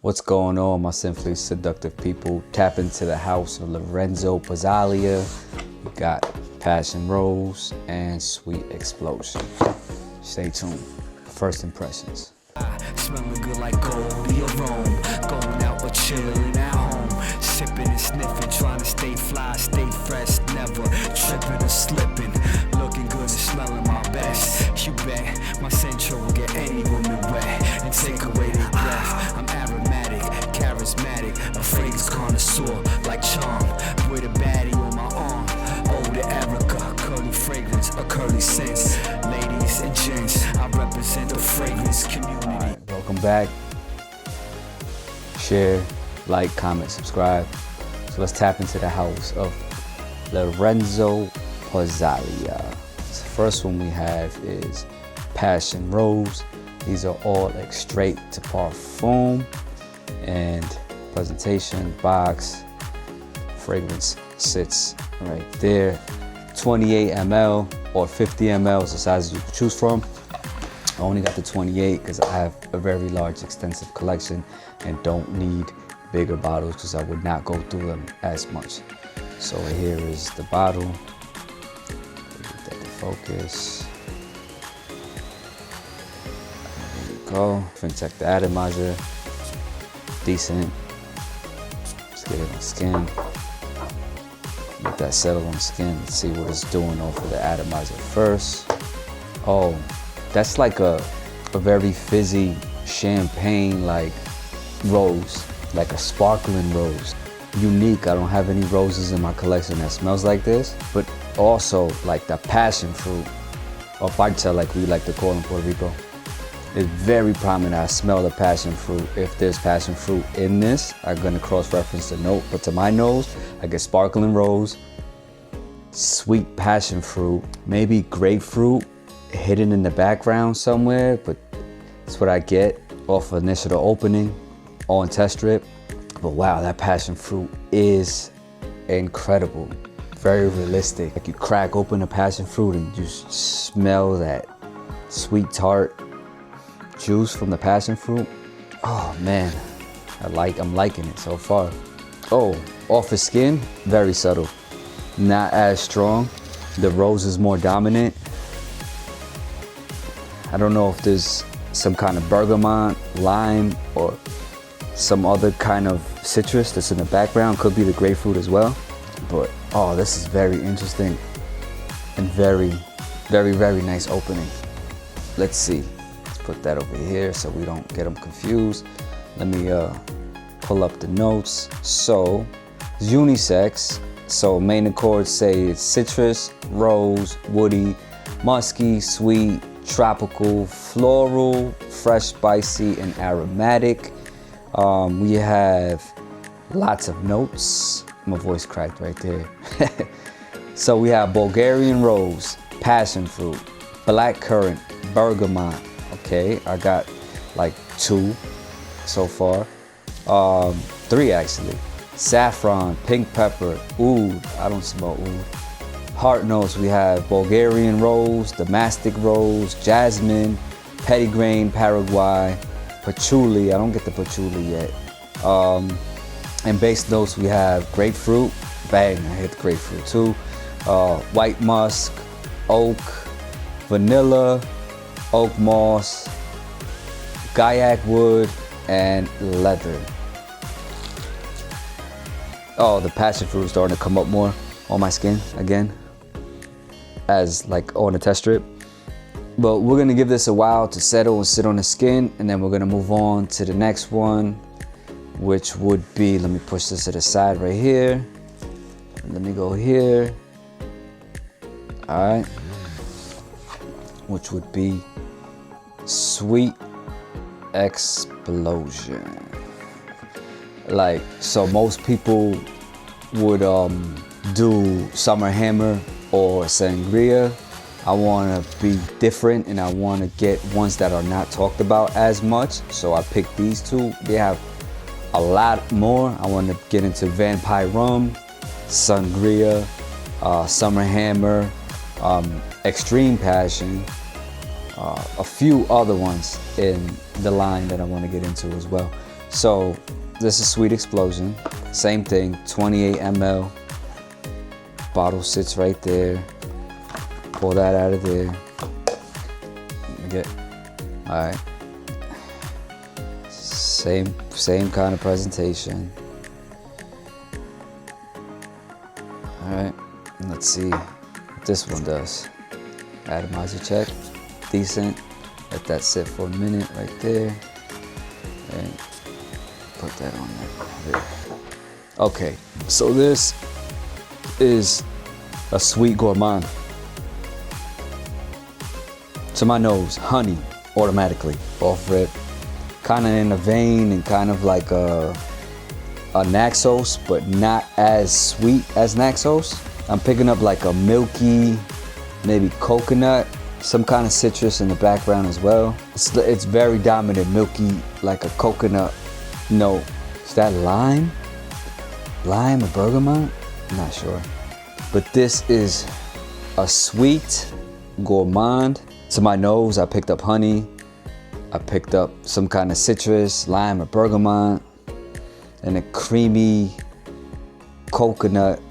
What's going on, my simply seductive people? Tap into the house of Lorenzo Pazzaglia. We got Passion Rose and Sweet Explosion. Stay tuned. First impressions. Smelling good like gold, be a Rome. Going out or chilling at home. Sipping and sniffing, trying to stay fly, stay fresh, never tripping or slipping. Looking good and smelling my best. You bet my central will get any woman wet and take away their breath. I'm aromatic, charismatic, a fragrance connoisseur like charm. With a baddie on my arm. Oh, the Erica, curly fragrance, a curly sense. Ladies and gents, I represent the fragrance community. All right, welcome back. Share, like, comment, subscribe. So let's tap into the house of Lorenzo Pazzaglia. The first one we have is Passion Rose. These are all like straight to parfum, and presentation box fragrance sits right there. 28 ml or 50 ml is the sizes you can choose from. I only got the 28 because I have a very large extensive collection and don't need bigger bottles because I would not go through them as much. So here is the bottle. Get that to focus. There you go. Fintech the atomizer. Decent. Let's get it on skin. Let that settle on skin. Let's see what it's doing off of the atomizer first. Oh, that's like a very fizzy champagne like rose, like a sparkling rose. Unique. I don't have any roses in my collection that smells like this, but also like the passion fruit, or parcha like we like to call in Puerto Rico, is very prominent. I smell the passion fruit. If there's passion fruit in this, I'm gonna cross-reference the note, but to my nose, I get sparkling rose, sweet passion fruit, maybe grapefruit hidden in the background somewhere, but that's what I get off of initial opening on test strip. But wow, that passion fruit is incredible. Very realistic. Like you crack open a passion fruit and you smell that sweet tart juice from the passion fruit. Oh man, I'm liking it so far. Oh, off the skin, very subtle. Not as strong. The rose is more dominant. I don't know if there's some kind of bergamot, lime, or some other kind of citrus that's in the background. Could be the grapefruit as well. But oh, this is very interesting and very, very, very nice opening. Let's see. Let's put that over here so we don't get them confused. Let me pull up the notes. So it's unisex. So main accords say it's citrus, rose, woody, musky, sweet, tropical, floral, fresh, spicy, and aromatic. We have lots of notes. My voice cracked right there. So we have Bulgarian rose, passion fruit, black currant, bergamot. Okay, I got like 2 so far. 3 actually. Saffron, pink pepper, oud. I don't smell oud. Heart notes, we have Bulgarian rose, Damascus rose, jasmine, petitgrain, Paraguay, patchouli. I don't get the patchouli yet. And base notes, we have grapefruit. Bang, I hit the grapefruit too. White musk, oak, vanilla, oak moss, kayak wood, and leather. Oh, the passion fruit is starting to come up more on my skin again, as like on the test strip. But we're gonna give this a while to settle and sit on the skin, and then we're gonna move on to the next one, which would be, let me push this to the side right here. Let me go here. All right. Which would be Sweet Explosion. Like, so most people would do Summer Hammer or Sangria. I want to be different, and I want to get ones that are not talked about as much. So I picked these 2. They have a lot more. I want to get into Vampire Rum, Sangria, Summer Hammer, Extreme Passion, a few other ones in the line that I want to get into as well. So this is Sweet Explosion. Same thing, 28 ml. Bottle sits right there. Pull that out of there. All right. Same kind of presentation. All right, let's see what this one does. Atomizer check, decent. Let that sit for a minute right there. And put that on there. Okay, so this is a sweet gourmand. To my nose, honey, automatically, off rip. Kind of in a vein and kind of like a Naxos, but not as sweet as Naxos. I'm picking up like a milky, maybe coconut, some kind of citrus in the background as well. It's very dominant, milky, like a coconut note. Is that lime? Lime or bergamot? I'm not sure. But this is a sweet gourmand. To my nose, I picked up honey. I picked up some kind of citrus, lime or bergamot, and a creamy coconut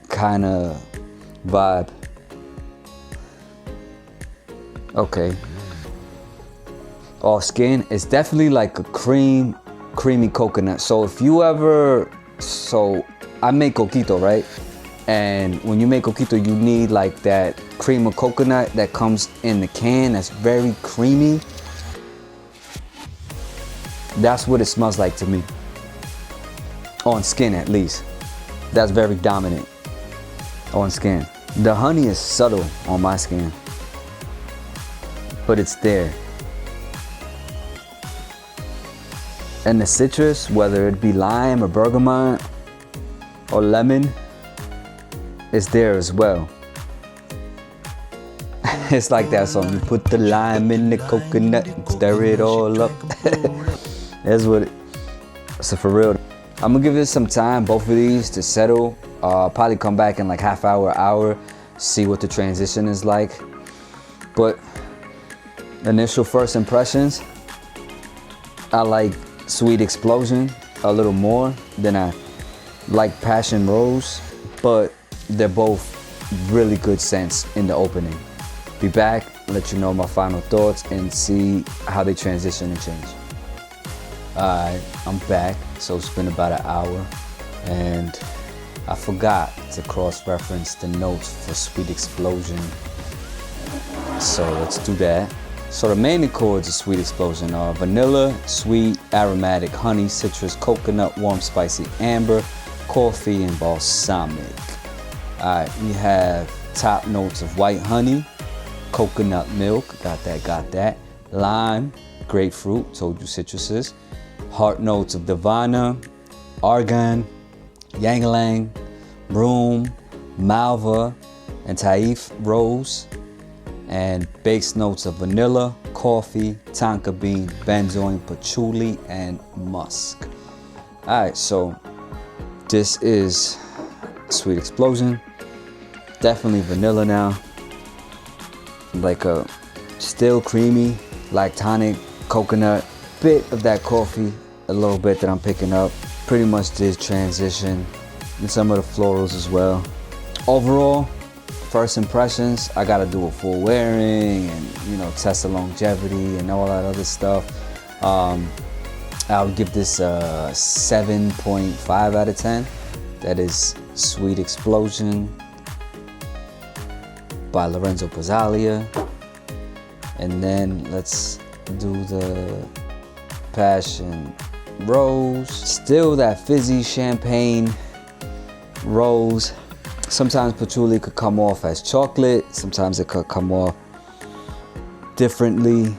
kind of vibe. Okay. Off skin, it's definitely like a creamy coconut. So if you ever, I make coquito, right? And when you make coquito, you need like that cream of coconut that comes in the can that's very creamy. That's what it smells like to me. On skin at least. That's very dominant on skin. The honey is subtle on my skin, but it's there. And the citrus, whether it be lime or bergamot or lemon, is there as well. It's like that song, you put the lime in the coconut and stir it all up. That's what so for real. I'm gonna give this some time, both of these, to settle. Probably come back in like half hour, see what the transition is like. But initial first impressions, I like Sweet Explosion a little more than I like Passion Rose, but they're both really good scents in the opening. Be back, let you know my final thoughts and see how they transition and change. Alright, I'm back. So it's been about an hour and I forgot to cross-reference the notes for Sweet Explosion. So let's do that. So the main chords of Sweet Explosion are vanilla, sweet, aromatic, honey, citrus, coconut, warm, spicy, amber, coffee, and balsamic. Alright, we have top notes of white honey, coconut milk, got that, lime, grapefruit, told you citruses, heart notes of Divana, argan, ylang-ylang, broom, malva, and taif rose, and base notes of vanilla, coffee, tonka bean, benzoin, patchouli, and musk. Alright, so this is Sweet Explosion. Definitely vanilla now. Like a still creamy, lactonic, coconut, bit of that coffee, a little bit that I'm picking up. Pretty much did transition and some of the florals as well. Overall, first impressions, I gotta do a full wearing and test the longevity and all that other stuff. I'll give this a 7.5 out of 10. That is Sweet Explosion by Lorenzo Pazzaglia. And then let's do the Passion Rose. Still that fizzy champagne rose. Sometimes patchouli could come off as chocolate. Sometimes it could come off differently.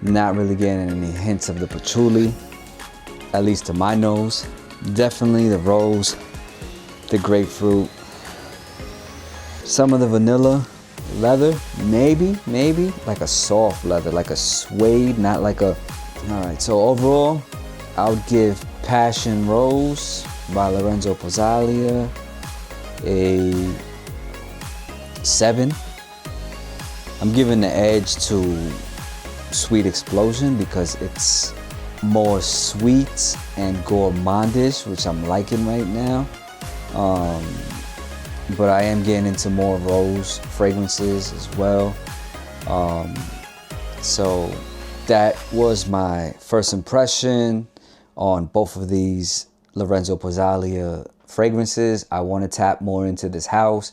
Not really getting any hints of the patchouli, at least to my nose. Definitely the rose, the grapefruit, some of the vanilla, leather, maybe, like a soft leather, like a suede, not like a, all right, so overall, I would give Passion Rose by Lorenzo Pazzaglia a 7. I'm giving the edge to Sweet Explosion because it's more sweet and gourmandish, which I'm liking right now. But I am getting into more rose fragrances as well. So that was my first impression on both of these Lorenzo Pazzaglia fragrances. I want to tap more into this house.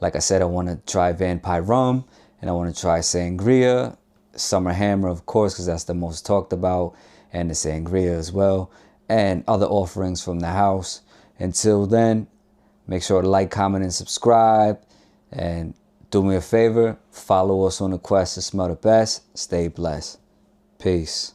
Like I said, I want to try Vampire Rum, and I want to try Sangria, Summer Hammer, of course, because that's the most talked about, and the Sangria as well, and other offerings from the house. Until then, make sure to like, comment, and subscribe. And do me a favor, follow us on the quest to smell the best. Stay blessed. Peace.